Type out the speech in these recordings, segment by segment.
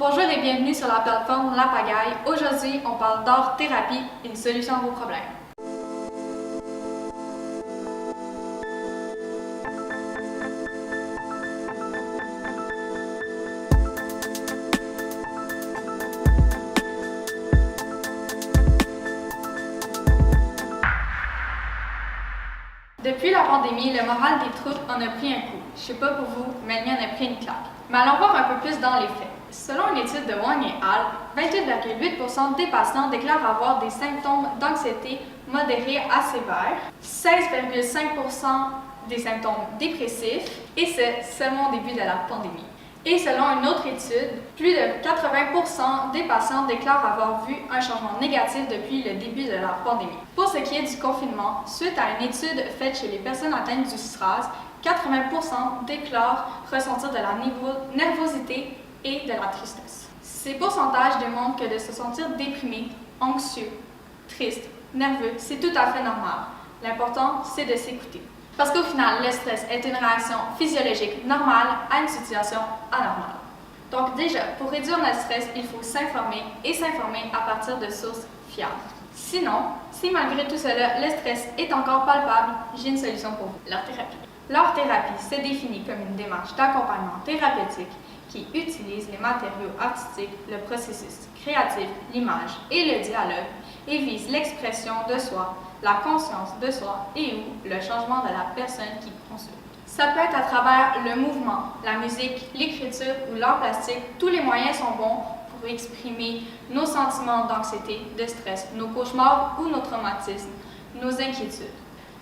Bonjour et bienvenue sur la plateforme La Pagaille. Aujourd'hui, on parle d'art-thérapie, une solution à vos problèmes. Depuis la pandémie, le moral des troupes en a pris un coup. Je sais pas pour vous, mais le mien en a pris une claque. Mais allons voir un peu plus dans les faits. Selon une étude de Wang et al., 28,8% des patients déclarent avoir des symptômes d'anxiété modérés à sévères, 16,5% des symptômes dépressifs, et c'est seulement au début de la pandémie. Et selon une autre étude, plus de 80% des patients déclarent avoir vu un changement négatif depuis le début de la pandémie. Pour ce qui est du confinement, suite à une étude faite chez les personnes atteintes du SRAS, 80% déclarent ressentir de la nervosité et de la tristesse. Ces pourcentages démontrent que de se sentir déprimé, anxieux, triste, nerveux, c'est tout à fait normal. L'important, c'est de s'écouter. Parce qu'au final, le stress est une réaction physiologique normale à une situation anormale. Donc déjà, pour réduire notre stress, il faut s'informer et s'informer à partir de sources fiables. Sinon, si malgré tout cela, le stress est encore palpable, j'ai une solution pour vous, l'art-thérapie. L'art-thérapie se définit comme une démarche d'accompagnement thérapeutique qui utilise les matériaux artistiques, le processus créatif, l'image et le dialogue et vise l'expression de soi, la conscience de soi et ou le changement de la personne qui consulte. Ça peut être à travers le mouvement, la musique, l'écriture ou l'art plastique. Tous les moyens sont bons pour exprimer nos sentiments d'anxiété, de stress, nos cauchemars ou nos traumatismes, nos inquiétudes.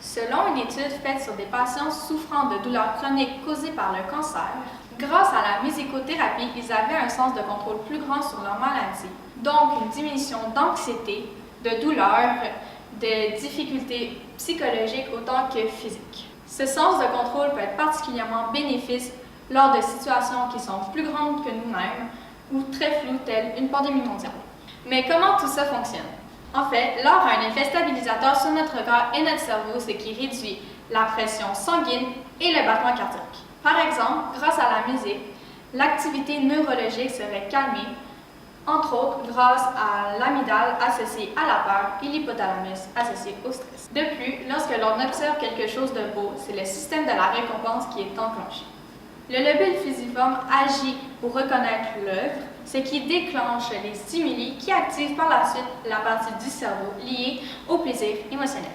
Selon une étude faite sur des patients souffrant de douleurs chroniques causées par le cancer, grâce à la musicothérapie, ils avaient un sens de contrôle plus grand sur leur maladie, donc une diminution d'anxiété, de douleur, de difficultés psychologiques autant que physiques. Ce sens de contrôle peut être particulièrement bénéfique lors de situations qui sont plus grandes que nous-mêmes ou très floues, telles une pandémie mondiale. Mais comment tout ça fonctionne? En fait, l'art a un effet stabilisateur sur notre corps et notre cerveau, ce qui réduit la pression sanguine et le battement cardiaque. Par exemple, grâce à la musique, l'activité neurologique serait calmée, entre autres grâce à l'amygdale associée à la peur et l'hypothalamus associé au stress. De plus, lorsque l'on observe quelque chose de beau, c'est le système de la récompense qui est enclenché. Le lobule fusiforme agit pour reconnaître l'œuvre, ce qui déclenche les stimuli qui activent par la suite la partie du cerveau liée au plaisir émotionnel.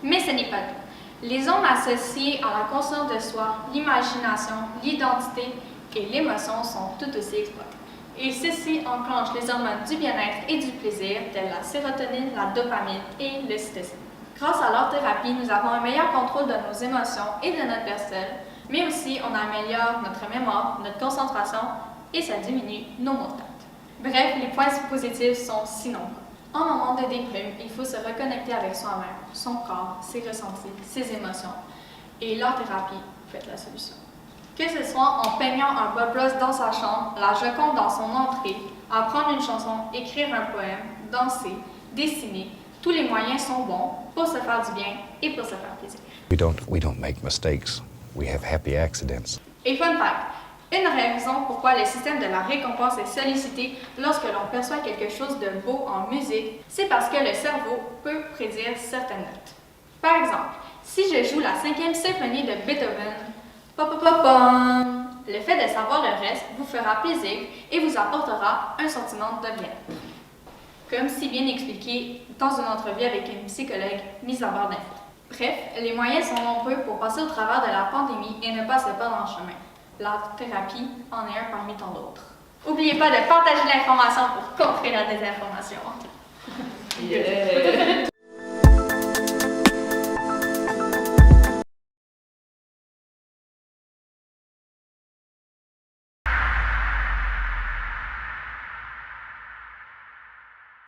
Mais ce n'est pas tout. Les ondes associées à la conscience de soi, l'imagination, l'identité et l'émotion sont tout aussi exploitées. Et ceci enclenche les hormones du bien-être et du plaisir, telles la sérotonine, la dopamine et l'ocytocine. Grâce à l'art-thérapie, nous avons un meilleur contrôle de nos émotions et de notre personne, mais aussi on améliore notre mémoire, notre concentration et ça diminue nos maux de tête. Bref, les points positifs sont si nombreux. En moment de déprime, il faut se reconnecter avec soi-même, son corps, ses ressentis, ses émotions. Et l'art-thérapie peut être la solution. Que ce soit en peignant un Bob Ross dans sa chambre, la Joconde dans son entrée, apprendre une chanson, écrire un poème, danser, dessiner, tous les moyens sont bons pour se faire du bien et pour se faire plaisir. We don't make mistakes. We have happy accidents. Et fun fact, une raison pourquoi le système de la récompense est sollicité lorsque l'on perçoit quelque chose de beau en musique, c'est parce que le cerveau peut prédire certaines notes. Par exemple, si je joue la 5e symphonie de Beethoven, le fait de savoir le reste vous fera plaisir et vous apportera un sentiment de bien-être. Comme si bien expliqué dans une entrevue avec une psychologue mise à bord d'infos. Bref, les moyens sont nombreux pour passer au travers de la pandémie et ne pas se perdre en chemin. L'art-thérapie en est un parmi tant d'autres. N'oubliez pas de partager l'information pour contrer la désinformation. Yeah.